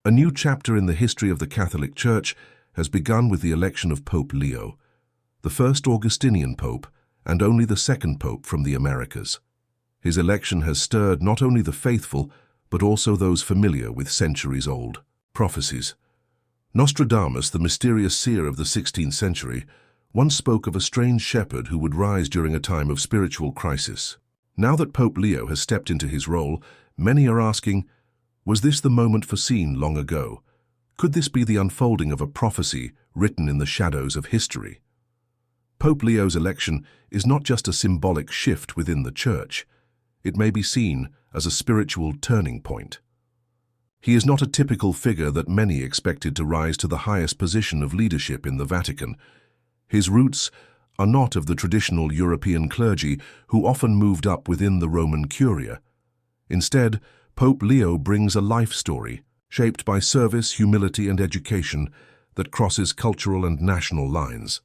A new chapter in the history of the Catholic Church has begun with the election of Pope Leo, the first Augustinian pope and only the second pope from the Americas. His election has stirred not only the faithful, but also those familiar with centuries-old prophecies. Nostradamus, the mysterious seer of the 16th century, once spoke of a strange shepherd who would rise during a time of spiritual crisis. Now that Pope Leo has stepped into his role, many are asking, was this the moment foreseen long ago? Could this be the unfolding of a prophecy written in the shadows of history? Pope Leo's election is not just a symbolic shift within the Church. It may be seen as a spiritual turning point. He is not a typical figure that many expected to rise to the highest position of leadership in the Vatican. His roots are not of the traditional European clergy who often moved up within the Roman Curia. Instead, Pope Leo brings a life story shaped by service, humility, and education that crosses cultural and national lines.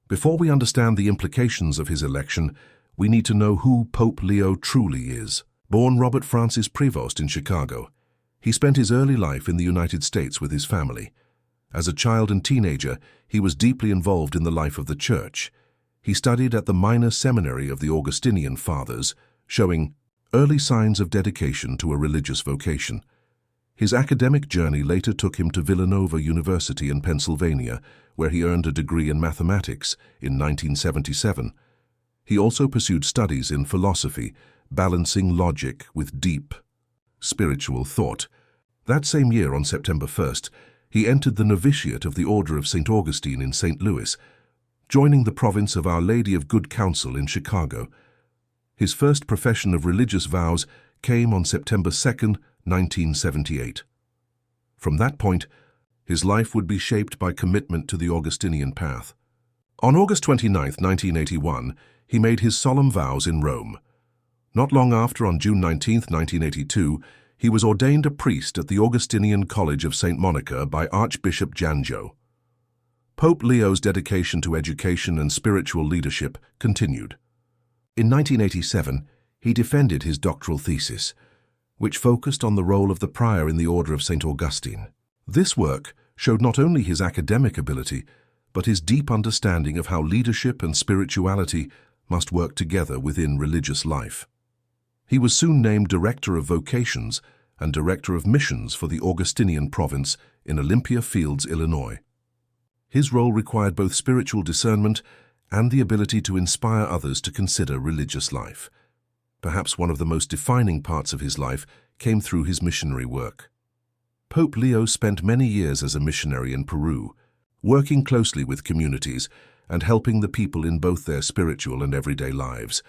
Before we understand the implications of his election, we need to know who Pope Leo truly is. Born Robert Francis Prevost in Chicago, he spent his early life in the United States with his family. As a child and teenager, he was deeply involved in the life of the Church. He studied at the minor seminary of the Augustinian Fathers, showing early signs of dedication to a religious vocation. His academic journey later took him to Villanova University in Pennsylvania, where he earned a degree in mathematics in 1977. He also pursued studies in philosophy, balancing logic with deep, spiritual thought. That same year, on September 1st, he entered the novitiate of the Order of St. Augustine in St. Louis, joining the province of Our Lady of Good Counsel in Chicago. His first profession of religious vows came on September 2nd, 1978. From that point, his life would be shaped by commitment to the Augustinian path. On August 29, 1981, he made his solemn vows in Rome. Not long after, on June 19, 1982, he was ordained a priest at the Augustinian College of St. Monica by Archbishop Janjo. Pope Leo's dedication to education and spiritual leadership continued. In 1987, he defended his doctoral thesis, which focused on the role of the prior in the Order of St. Augustine. This work showed not only his academic ability, but his deep understanding of how leadership and spirituality must work together within religious life. He was soon named Director of Vocations and Director of Missions for the Augustinian province in Olympia Fields, Illinois. His role required both spiritual discernment and the ability to inspire others to consider religious life. Perhaps one of the most defining parts of his life came through his missionary work. Pope Leo spent many years as a missionary in Peru, working closely with communities and helping the people in both their spiritual and everyday lives.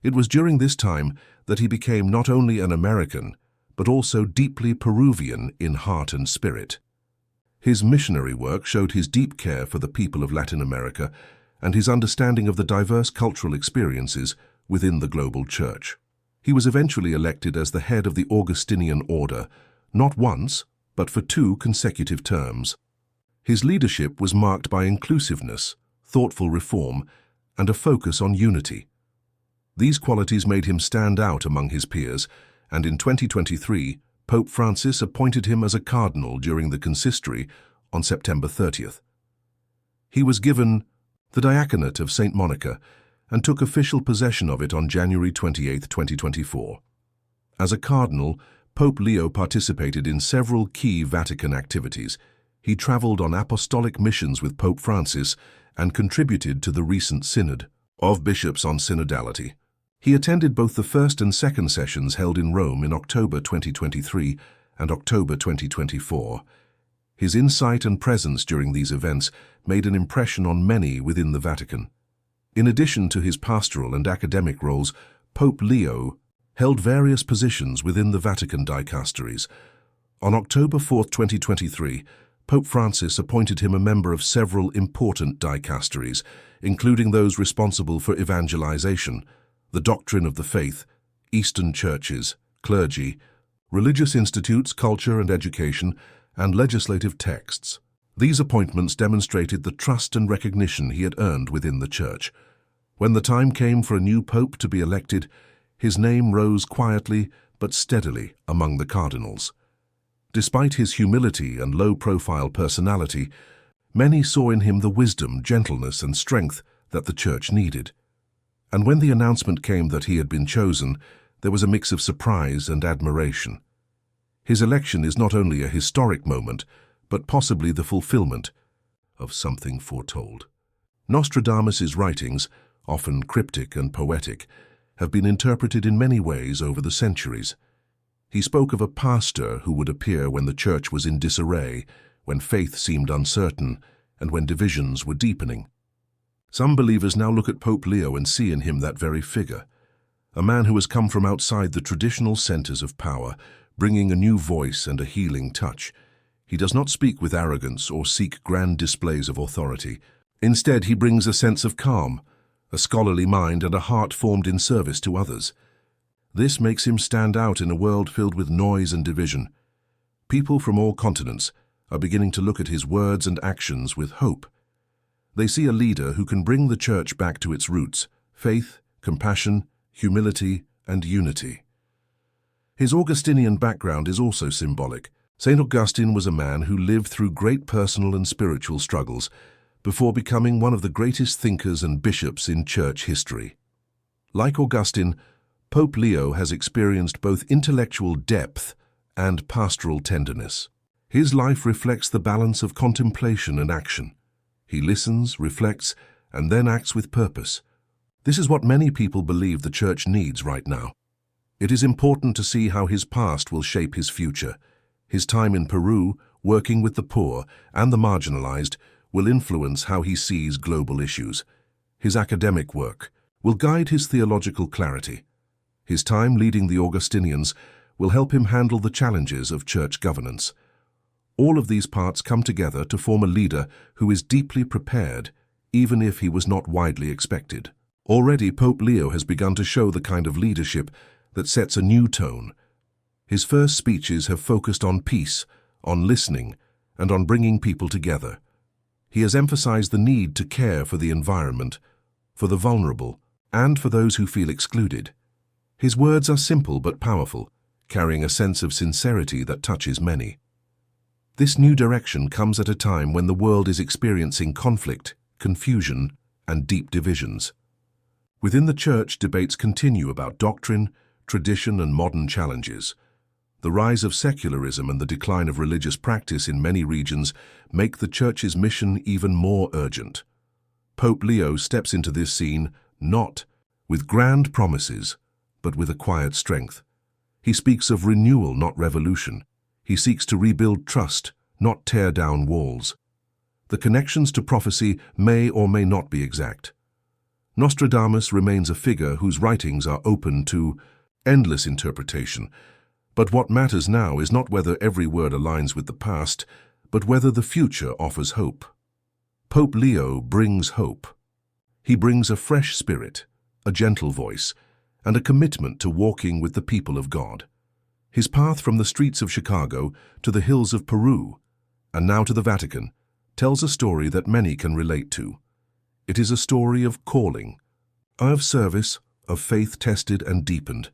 It was during this time that he became not only an American, but also deeply Peruvian in heart and spirit. His missionary work showed his deep care for the people of Latin America and his understanding of the diverse cultural experiences within the global Church. He was eventually elected as the head of the Augustinian Order, not once, but for 2 consecutive terms. His leadership was marked by inclusiveness, thoughtful reform, and a focus on unity. These qualities made him stand out among his peers, and in 2023, Pope Francis appointed him as a cardinal during the consistory on September 30th. He was given the diaconate of St. Monica and took official possession of it on January 28, 2024. As a cardinal, Pope Leo participated in several key Vatican activities. He traveled on apostolic missions with Pope Francis and contributed to the recent Synod of Bishops on Synodality. He attended both the first and second sessions held in Rome in October 2023 and October 2024. His insight and presence during these events made an impression on many within the Vatican. In addition to his pastoral and academic roles, Pope Leo held various positions within the Vatican dicasteries. On October 4, 2023, Pope Francis appointed him a member of several important dicasteries, including those responsible for evangelization, the doctrine of the faith, Eastern churches, clergy, religious institutes, culture and education, and legislative texts. These appointments demonstrated the trust and recognition he had earned within the Church. When the time came for a new pope to be elected, his name rose quietly but steadily among the cardinals. Despite his humility and low-profile personality, many saw in him the wisdom, gentleness, and strength that the church needed. And when the announcement came that he had been chosen, there was a mix of surprise and admiration. His election is not only a historic moment, but possibly the fulfillment of something foretold. Nostradamus' writings, often cryptic and poetic, have been interpreted in many ways over the centuries. He spoke of a pastor who would appear when the church was in disarray, when faith seemed uncertain, and when divisions were deepening. Some believers now look at Pope Leo and see in him that very figure, a man who has come from outside the traditional centers of power, bringing a new voice and a healing touch. He does not speak with arrogance or seek grand displays of authority. Instead, he brings a sense of calm, a scholarly mind, and a heart formed in service to others. This makes him stand out in a world filled with noise and division. People from all continents are beginning to look at his words and actions with hope. They see a leader who can bring the church back to its roots: faith, compassion, humility, and unity. His Augustinian background is also symbolic. St. Augustine was a man who lived through great personal and spiritual struggles before becoming one of the greatest thinkers and bishops in church history. Like Augustine, Pope Leo has experienced both intellectual depth and pastoral tenderness. His life reflects the balance of contemplation and action. He listens, reflects, and then acts with purpose. This is what many people believe the church needs right now. It is important to see how his past will shape his future. His time in Peru, working with the poor and the marginalized, will influence how he sees global issues. His academic work will guide his theological clarity. His time leading the Augustinians will help him handle the challenges of church governance. All of these parts come together to form a leader who is deeply prepared, even if he was not widely expected. Already, Pope Leo has begun to show the kind of leadership that sets a new tone. His first speeches have focused on peace, on listening, and on bringing people together. He has emphasized the need to care for the environment, for the vulnerable, and for those who feel excluded. His words are simple but powerful, carrying a sense of sincerity that touches many. This new direction comes at a time when the world is experiencing conflict, confusion, and deep divisions. Within the church, debates continue about doctrine, tradition, and modern challenges. The rise of secularism and the decline of religious practice in many regions make the church's mission even more urgent. Pope Leo steps into this scene not with grand promises, but with a quiet strength. He speaks of renewal, not revolution. He seeks to rebuild trust, not tear down walls. The connections to prophecy may or may not be exact. Nostradamus remains a figure whose writings are open to endless interpretation, but what matters now is not whether every word aligns with the past, but whether the future offers hope. Pope Leo brings hope. He brings a fresh spirit, a gentle voice, and a commitment to walking with the people of God. His path from the streets of Chicago to the hills of Peru, and now to the Vatican, tells a story that many can relate to. It is a story of calling, of service, of faith tested and deepened.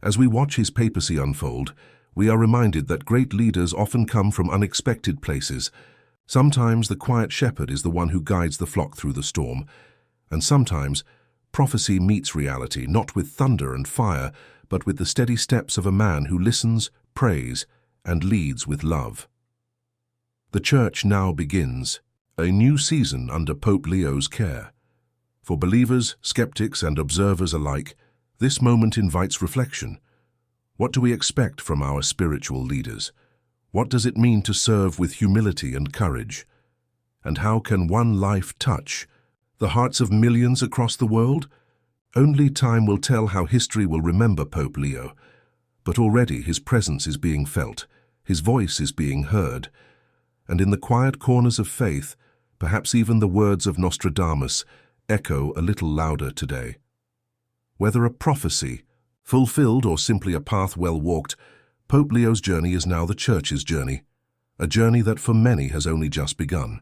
As we watch his papacy unfold, we are reminded that great leaders often come from unexpected places. Sometimes the quiet shepherd is the one who guides the flock through the storm, and sometimes prophecy meets reality, not with thunder and fire, but with the steady steps of a man who listens, prays, and leads with love. The Church now begins, a new season under Pope Leo's care. For believers, skeptics, and observers alike, this moment invites reflection. What do we expect from our spiritual leaders? What does it mean to serve with humility and courage? And how can one life touch the hearts of millions across the world? Only time will tell how history will remember Pope Leo, but already his presence is being felt, his voice is being heard, and in the quiet corners of faith, perhaps even the words of Nostradamus echo a little louder today. Whether a prophecy, fulfilled, or simply a path well walked, Pope Leo's journey is now the Church's journey, a journey that for many has only just begun.